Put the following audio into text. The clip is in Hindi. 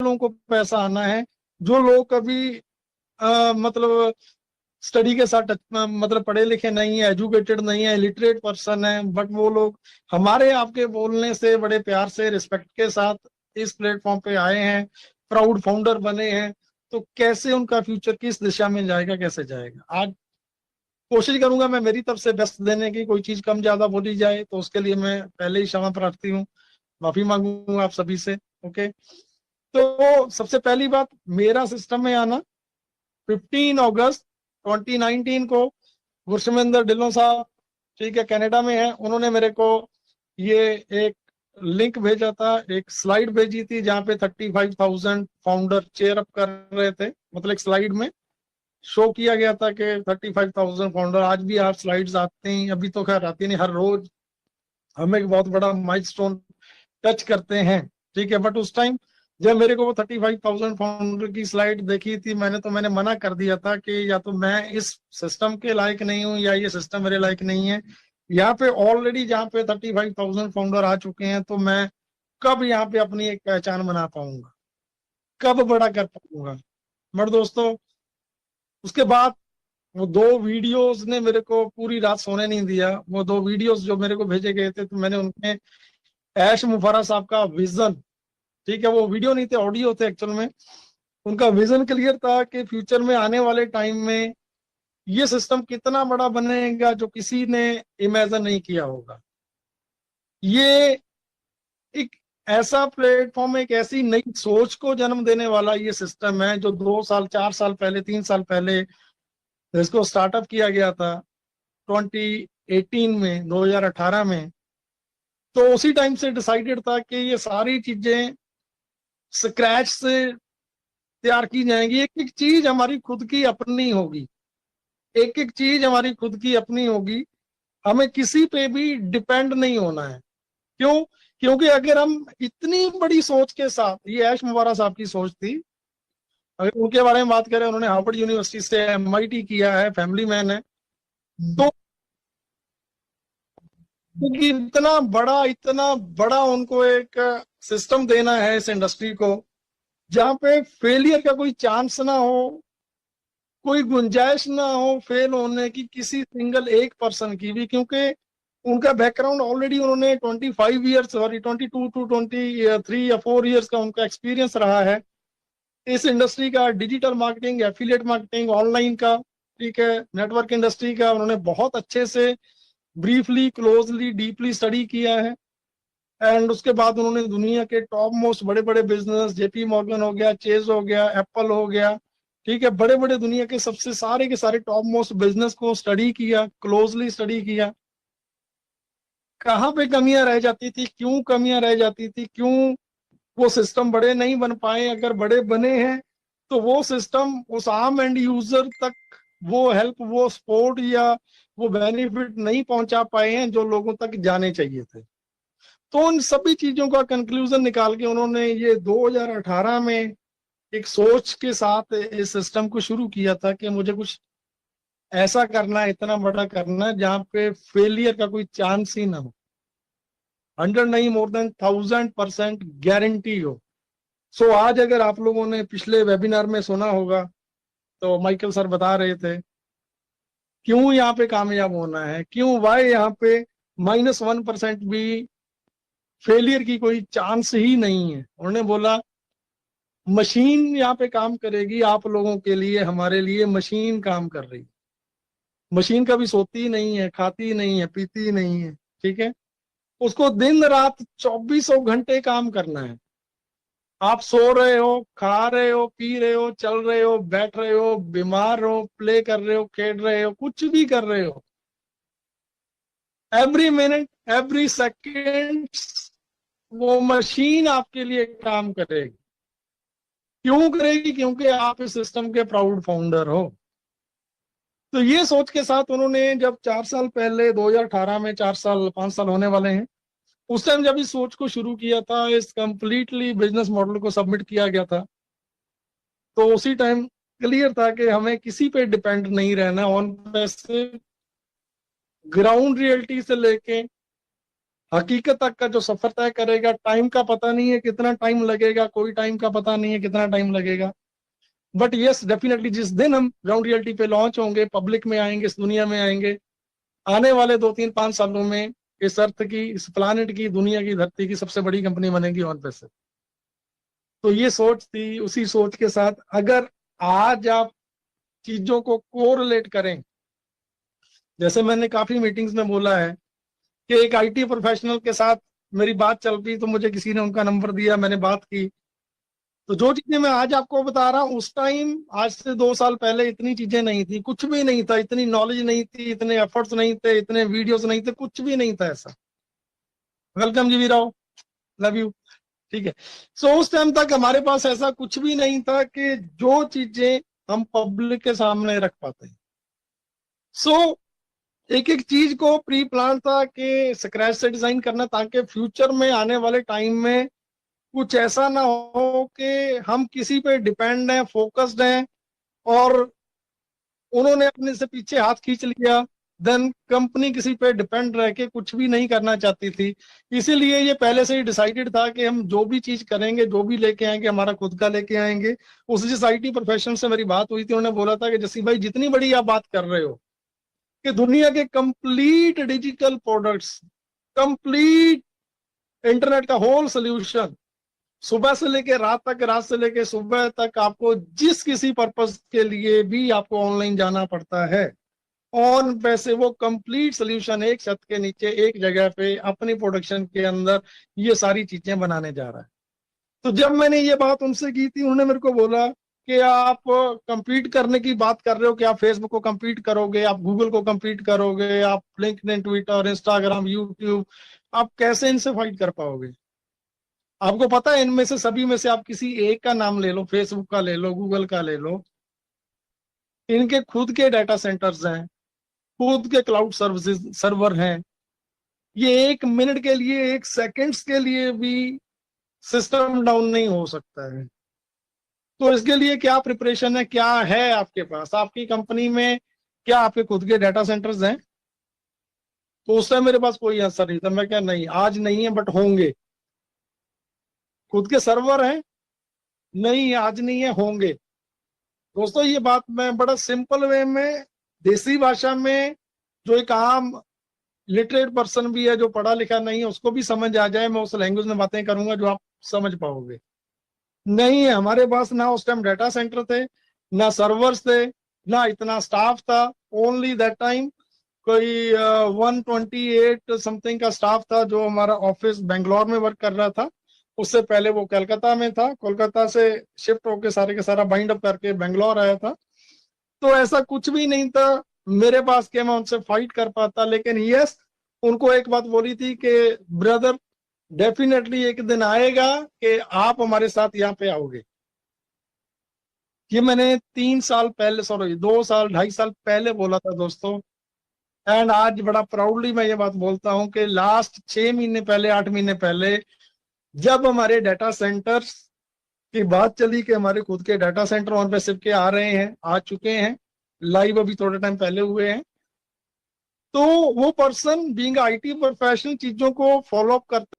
लोगों को पैसा आना है, जो लोग कभी मतलब स्टडी के साथ मतलब पढ़े लिखे नहीं है, एजुकेटेड नहीं है, लिटरेट पर्सन है, बट वो लोग हमारे आपके बोलने से बड़े प्यार से रिस्पेक्ट के साथ इस प्लेटफॉर्म पे आए हैं, प्राउड फाउंडर बने हैं। तो कैसे उनका फ्यूचर किस दिशा में जाएगा, कैसे जाएगा? आज कोशिश करूंगा मैं मेरी तरफ से बेस्ट देने की, कोई चीज कम ज्यादा बोली जाए तो उसके लिए मैं पहले ही क्षमा प्रार्थी हूँ, माफी मांगूंगा आप सभी से। ओके, तो सबसे पहली बात, मेरा सिस्टम में आना 15 अगस्त 2019 को गुरशमेंद्र ढिल्लों साहब, ठीक है, कनाडा में है, उन्होंने मेरे को ये एक लिंक भेजा था, एक स्लाइड भेजी थी जहां पे 35,000 फाउंडर चेयर अप कर रहे थे। मतलब एक स्लाइड में शो किया गया था कि 35,000 फाउंडर। आज भी आप स्लाइड्स आते हैं, अभी तो खैर आती नहीं, हर रोज हम एक बहुत बड़ा माइलस्टोन टच करते हैं, ठीक है। बट उस टाइम जब मेरे को वो 35,000 फाउंडर की स्लाइड देखी थी, मैंने मना कर दिया था कि या तो मैं इस सिस्टम के लायक नहीं हूँ या ये सिस्टम मेरे लायक नहीं है। यहाँ पे ऑलरेडी जहाँ पे 35,000 फाउंडर आ चुके हैं, तो मैं कब यहाँ पे अपनी एक पहचान बना पाऊंगा, कब बड़ा कर पाऊंगा? बट दोस्तों, उसके बाद वो दो वीडियोस ने मेरे को पूरी रात सोने नहीं दिया। वो दो वीडियोस जो मेरे को भेजे गए थे, तो मैंने उनमें ऐश मुफर्रा साहब का विजन, ठीक है, वो वीडियो नहीं थे, ऑडियो थे एक्चुअल में, उनका विजन क्लियर था कि फ्यूचर में आने वाले टाइम में ये सिस्टम कितना बड़ा बनेगा जो किसी ने इमेजिन नहीं किया होगा। ये एक ऐसा प्लेटफॉर्म, एक ऐसी नई सोच को जन्म देने वाला ये सिस्टम है जो 2 साल 4 साल पहले 3 साल पहले इसको स्टार्टअप किया गया था 2018 में, 2018 में। तो उसी टाइम से डिसाइडेड था कि ये सारी चीजें स्क्रैच से तैयार की जाएंगी, एक एक चीज हमारी खुद की अपनी होगी, एक एक चीज हमारी खुद की अपनी होगी, हमें किसी पे भी डिपेंड नहीं होना है। क्यों? क्योंकि अगर हम इतनी बड़ी सोच के साथ, ये ऐश मुबारक साहब की सोच थी, अगर उनके बारे में बात करें, उन्होंने हार्वर्ड यूनिवर्सिटी से एमआईटी किया है, फैमिली मैन है, तो क्योंकि इतना बड़ा उनको एक सिस्टम देना है इस इंडस्ट्री को जहां पे फेलियर का कोई चांस ना हो, कोई गुंजाइश ना हो फेल होने की किसी सिंगल एक पर्सन की भी। क्योंकि उनका बैकग्राउंड ऑलरेडी, उन्होंने 25 ईयर्स, सॉरी 22 टू 23 या 4 ईयर्स का उनका एक्सपीरियंस रहा है इस इंडस्ट्री का, digital marketing, affiliate marketing, online का, ठीक है, नेटवर्क इंडस्ट्री का। उन्होंने बहुत अच्छे से ब्रीफली, क्लोजली, डीपली स्टडी किया है। एंड उसके बाद उन्होंने दुनिया के टॉप मोस्ट बड़े बड़े बिजनेस, जेपी मॉर्गन हो गया, चेज हो गया, एप्पल हो गया, ठीक है, बड़े बड़े दुनिया के सबसे सारे के सारे टॉप मोस्ट बिजनेस को स्टडी किया, क्लोजली स्टडी किया। कहाँ पे कमियां रह जाती थी, क्यों कमियां रह जाती थी, क्यों वो सिस्टम बड़े नहीं बन पाए, अगर बड़े बने हैं तो वो सिस्टम उस आम एंड यूजर तक वो हेल्प, वो सपोर्ट या वो बेनिफिट नहीं पहुंचा पाए हैं जो लोगों तक जाने चाहिए थे। तो उन सभी चीजों का कंक्लूजन निकाल के उन्होंने ये 2018 में एक सोच के साथ इस सिस्टम को शुरू किया था कि मुझे कुछ ऐसा करना है, इतना बड़ा करना है जहां पे फेलियर का कोई चांस ही ना हो, 100 नहीं, मोर देन 1000% गारंटी हो। सो आज अगर आप लोगों ने पिछले वेबिनार में सुना होगा, तो माइकल सर बता रहे थे क्यों यहाँ पे कामयाब होना है, क्यों, वाई यहाँ पे -1% भी फेलियर की कोई चांस ही नहीं है। उन्होंने बोला मशीन यहाँ पे काम करेगी आप लोगों के लिए, हमारे लिए मशीन काम कर रही है। मशीन कभी सोती नहीं है, खाती नहीं है, पीती नहीं है, ठीक है, उसको दिन रात 24 घंटे काम करना है। आप सो रहे हो, खा रहे हो, पी रहे हो, चल रहे हो, बैठ रहे हो, बीमार हो, प्ले कर रहे हो, खेल रहे हो, कुछ भी कर रहे हो, एवरी मिनट, एवरी सेकेंड वो मशीन आपके लिए काम करेगी। क्यों करेगी? क्योंकि आप इस सिस्टम के प्राउड फाउंडर हो। तो ये सोच के साथ उन्होंने जब 4 साल पहले 2018 में, 4 साल 5 साल होने वाले हैं, उस टाइम जब इस सोच को शुरू किया था, इस कंप्लीटली बिजनेस मॉडल को सबमिट किया गया था, तो उसी टाइम क्लियर था कि हमें किसी पे डिपेंड नहीं रहना, ऑन पैसे ग्राउंड रियलिटी से लेके हकीकत तक का जो सफर तय करेगा। टाइम का पता नहीं है कितना टाइम लगेगा, कोई टाइम का पता नहीं है कितना टाइम लगेगा, बट यस डेफिनेटली जिस दिन हम ग्राउंड रियलिटी पे लॉन्च होंगे, पब्लिक में आएंगे, इस दुनिया में आएंगे, आने वाले 2 3 5 सालों में इस अर्थ की, इस प्लानिट की, दुनिया की, धरती की सबसे बड़ी कंपनी बनेगी ऑन पैसे। तो ये सोच थी, उसी सोच के साथ अगर आज आप चीजों को कोरिलेट करें, जैसे मैंने काफी मीटिंग्स में बोला है कि एक आईटी प्रोफेशनल के साथ मेरी बात चल रही, तो मुझे किसी ने उनका नंबर दिया, मैंने बात की। तो जो चीजें मैं आज आपको बता रहा हूँ, उस टाइम आज से 2 साल पहले इतनी चीजें नहीं थी, कुछ भी नहीं था, इतनी नॉलेज नहीं थी, इतने एफर्ट्स नहीं थे, इतने वीडियोस नहीं थे, कुछ भी नहीं था ऐसा। वेलकम जी वीराओ, लव यू। ठीक है। सो उस टाइम तक हमारे पास ऐसा कुछ भी नहीं था कि जो चीजें हम पब्लिक के सामने रख पाते हैं। सो एक एक चीज को प्री प्लान था कि स्क्रैच से डिजाइन करना, ताकि फ्यूचर में आने वाले टाइम में कुछ ऐसा ना हो कि हम किसी पे डिपेंड हैं, फोकस्ड हैं, और उन्होंने अपने से पीछे हाथ खींच लिया, देन कंपनी किसी पे डिपेंड रह के कुछ भी नहीं करना चाहती थी। इसीलिए ये पहले से ही डिसाइडेड था कि हम जो भी चीज करेंगे, जो भी लेके आएंगे, हमारा खुद का लेके आएंगे। उस जिस आईटी प्रोफेशनल से मेरी बात हुई थी, उन्होंने बोला था कि जसी भाई जितनी बड़ी आप बात कर रहे हो कि दुनिया के complete digital products, complete internet का होल सोल्यूशन, सुबह से लेके रात तक, रात से लेके सुबह तक, आपको जिस किसी पर्पस के लिए भी आपको ऑनलाइन जाना पड़ता है, ऑन पैसे वो कंप्लीट सोल्यूशन एक छत के नीचे एक जगह पे अपनी प्रोडक्शन के अंदर ये सारी चीजें बनाने जा रहा है। तो जब मैंने ये बात उनसे की थी, उन्होंने मेरे को बोला कि आप कंपीट करने की बात कर रहे हो कि आप फेसबुक को कंपीट करोगे, आप गूगल को कंपीट करोगे, आप लिंक्डइन, ट्विटर, इंस्टाग्राम, यूट्यूब, आप कैसे इनसे फाइट कर पाओगे? आपको पता है इनमें से सभी में से आप किसी एक का नाम ले लो, फेसबुक का ले लो, गूगल का ले लो, इनके खुद के डाटा सेंटर्स हैं, खुद के क्लाउड सर्विसेज सर्वर हैं। ये 1 मिनट के लिए, 1 सेकेंड्स के लिए भी सिस्टम डाउन नहीं हो सकता है। तो इसके लिए क्या प्रिपरेशन है, क्या है आपके पास, आपकी कंपनी में क्या आपके खुद के डाटा सेंटर्स हैं? तो उस टाइम मेरे पास कोई आंसर नहीं था। मैं क्या, नहीं आज नहीं है बट होंगे। खुद के सर्वर हैं? नहीं आज नहीं है, होंगे। दोस्तों ये बात मैं बड़ा सिंपल वे में, देसी भाषा में, जो एक आम लिटरेट पर्सन भी है, जो पढ़ा लिखा नहीं है, उसको भी समझ आ जाए, मैं उस लैंग्वेज में बातें करूंगा जो आप समझ पाओगे। नहीं है हमारे पास, ना उस टाइम डाटा सेंटर थे, ना सर्वर्स थे, ना इतना स्टाफ था। ओनली दैट टाइम कोई 128 समथिंग का स्टाफ था, जो हमारा ऑफिस बेंगलोर में वर्क कर रहा था। उससे पहले वो कलकत्ता में था, कोलकाता से शिफ्ट होके सारे के सारा बाइंड अप करके बेंगलोर आया था। तो ऐसा कुछ भी नहीं था मेरे पास कि मैं उनसे फाइट कर पाता। लेकिन यस, उनको एक बात बोली थी कि ब्रदर डेफिनेटली एक दिन आएगा कि आप हमारे साथ यहाँ पे आओगे। ये मैंने 3 साल पहले, सॉरी 2 साल 2.5 साल पहले बोला था दोस्तों। एंड आज बड़ा प्राउडली मैं ये बात बोलता हूँ कि लास्ट 6 महीने पहले, 8 महीने पहले, जब हमारे डाटा सेंटर्स की बात चली कि हमारे खुद के डाटा सेंटर ऑन पे सिर्फ के आ रहे हैं, आ चुके हैं, लाइव अभी थोड़े टाइम पहले हुए हैं, तो वो पर्सन बीइंग आईटी प्रोफेशनल चीजों को फॉलो अप करते